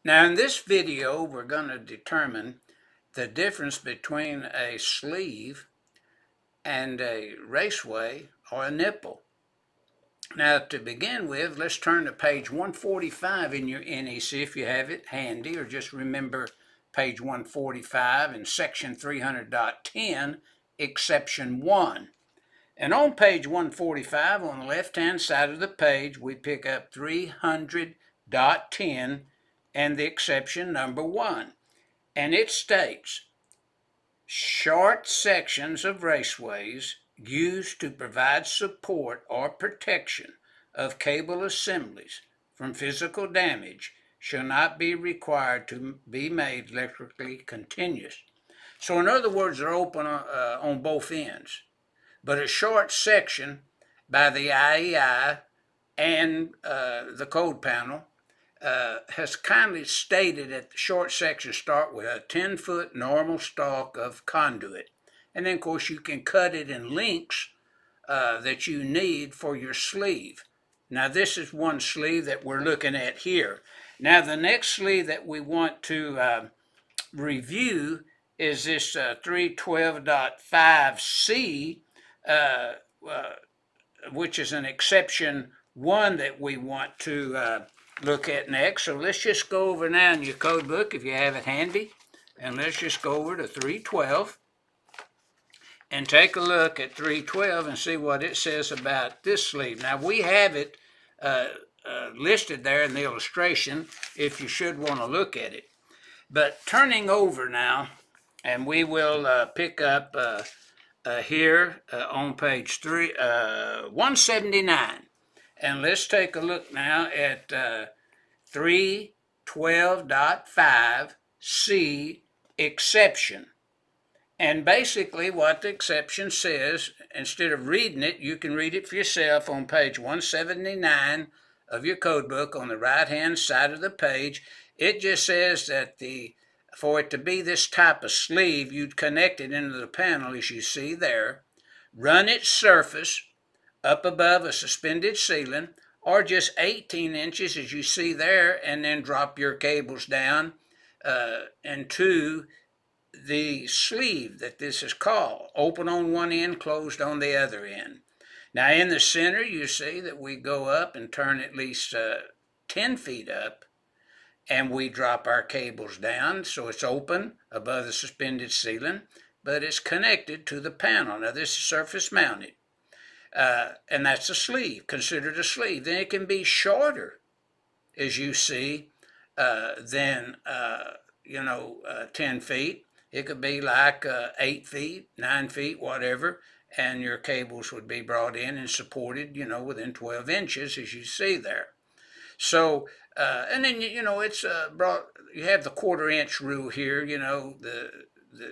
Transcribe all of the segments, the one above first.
Now in this video, we're going to determine the difference between a sleeve and a raceway or a nipple. Now to begin with, let's turn to page 145 in your NEC if you have it handy, or just remember page 145 in section 300.10, exception 1. And on page 145, on the left-hand side of the page, we pick up 300.10 and the exception number 1. And it states, short sections of raceways used to provide support or protection of cable assemblies from physical damage shall not be required to be made electrically continuous. So in other words, they're open on both ends. But a short section by the IEI and the code panel has kindly stated that the short sections start with a 10-foot normal stalk of conduit. And then, of course, you can cut it in lengths that you need for your sleeve. Now, this is one sleeve that we're looking at here. Now, the next sleeve that we want to review is this 312.5C, which is an exception 1 that we want to look at next. So let's just go over now in your code book if you have it handy, and let's just go over to 312 and take a look at 312 and see what it says about this sleeve. Now we have it listed there in the illustration if you should want to look at it. But turning over now, and we will pick up here on page 179. And let's take a look now at 312.5C exception. And basically what the exception says, instead of reading it, you can read it for yourself on page 179 of your code book on the right-hand side of the page. It just says that for it to be this type of sleeve, you'd connect it into the panel as you see there, run its surface up above a suspended ceiling, or just 18 inches as you see there, and then drop your cables down into the sleeve that this is called, open on one end, closed on the other end. Now in the center, you see that we go up and turn at least 10 feet up, and we drop our cables down so it's open above the suspended ceiling, but it's connected to the panel. Now this is surface mounted, and that's a sleeve, considered a sleeve. Then it can be shorter, as you see, than 10 feet. It could be like 8 feet, 9 feet, whatever, and your cables would be brought in and supported, within 12 inches, as you see there. So, and then, it's brought, you have the 1/4 inch rule here, the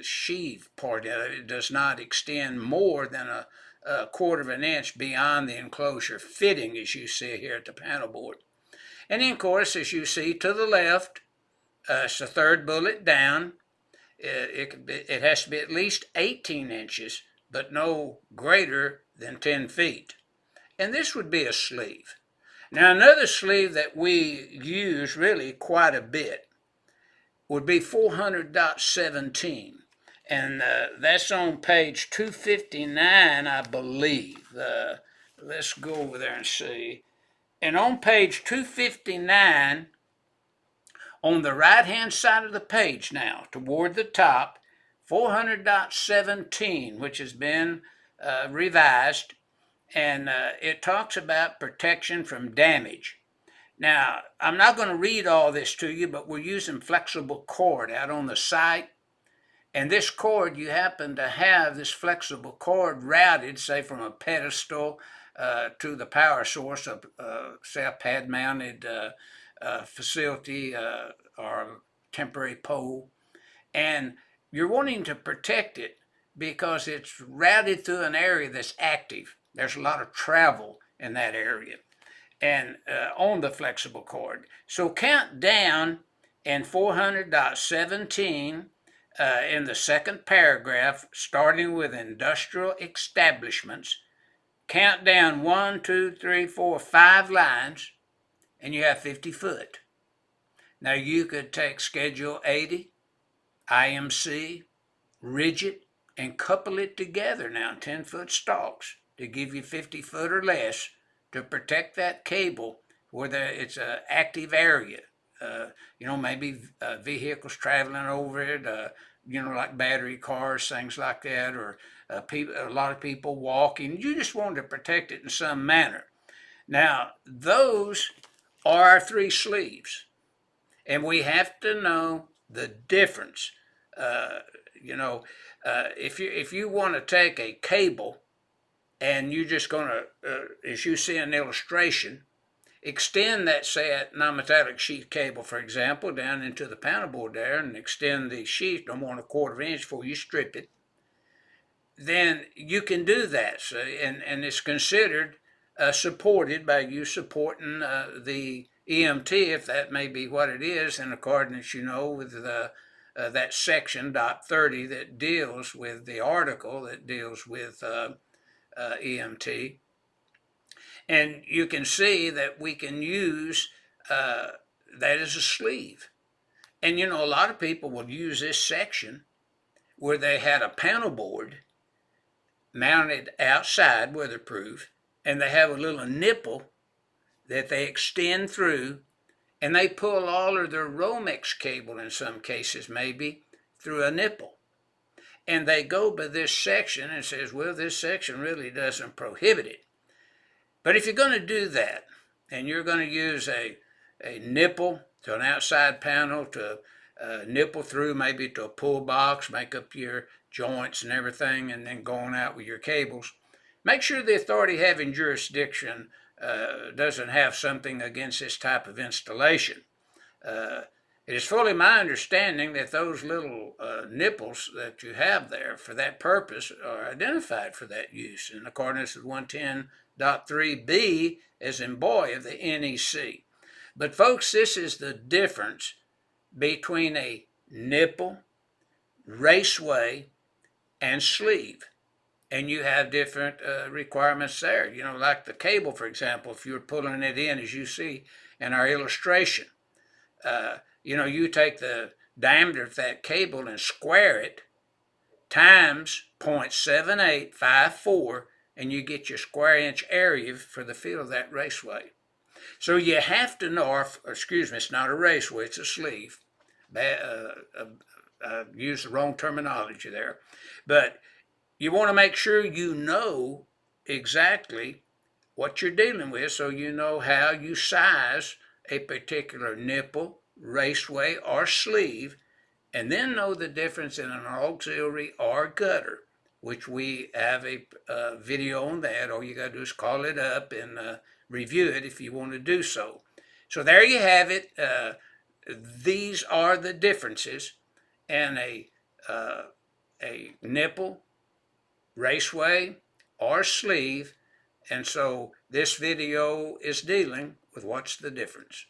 sheave part of it does not extend more than a 1/4 inch beyond the enclosure fitting, as you see here at the panel board. And then, of course, as you see to the left, it's the third bullet down. It has to be at least 18 inches, but no greater than 10 feet. And this would be a sleeve. Now, another sleeve that we use really quite a bit would be 400.17. And that's on page 259, I believe. Let's go over there and see. And on page 259, on the right-hand side of the page now, toward the top, 400.17, which has been revised, and it talks about protection from damage. Now, I'm not going to read all this to you, but we're using flexible cord out on the site. And this cord, you happen to have this flexible cord routed, say, from a pedestal to the power source of, say, a pad-mounted facility or temporary pole, and you're wanting to protect it because it's routed through an area that's active. There's a lot of travel in that area and on the flexible cord. So count down in 400.17 in the second paragraph, starting with industrial establishments. Count down 1, 2, 3, 4, 5 lines, and you have 50 foot. Now you could take Schedule 80, IMC, rigid, and couple it together now in 10-foot stalks to give you 50 foot or less to protect that cable where it's an active area. Maybe vehicles traveling over it, like battery cars, things like that, or a lot of people walking. You just want to protect it in some manner. Now, those are our three sleeves, and we have to know the difference. Uh, if you want to take a cable and you're just going to, as you see in the illustration, extend that, say, that non-metallic sheath cable, for example, down into the panel board there, and extend the sheath no more than 1/4 inch before you strip it, then you can do that. So, and it's considered supported by you supporting the EMT, if that may be what it is, in accordance, with that section .30 that deals with the article that deals with EMT. And you can see that we can use that as a sleeve. And a lot of people will use this section where they had a panel board mounted outside, weatherproof, and they have a little nipple that they extend through, and they pull all of their Romex cable in some cases maybe through a nipple. And they go by this section and says, well, this section really doesn't prohibit it. But if you're going to do that, and you're going to use a nipple to an outside panel to nipple through maybe to a pull box, make up your joints and everything, and then going out with your cables, make sure the authority having jurisdiction doesn't have something against this type of installation. It is fully my understanding that those little nipples that you have there for that purpose are identified for that use in accordance with 110.3b, as in boy, of the NEC. But folks, this is the difference between a nipple, raceway, and sleeve. And you have different requirements there. Like the cable, for example, if you're pulling it in, as you see in our illustration, you take the diameter of that cable and square it times 0.7854, and you get your square inch area for the field of that raceway. So you have to know, it's not a raceway, it's a sleeve. I used the wrong terminology there. But you want to make sure you know exactly what you're dealing with, so you know how you size a particular nipple, raceway, or sleeve, and then know the difference in an auxiliary or gutter, which we have a video on that. All you got to do is call it up and review it if you want to do so. So there you have it. These are the differences in a nipple, raceway, or sleeve. And so this video is dealing with what's the difference.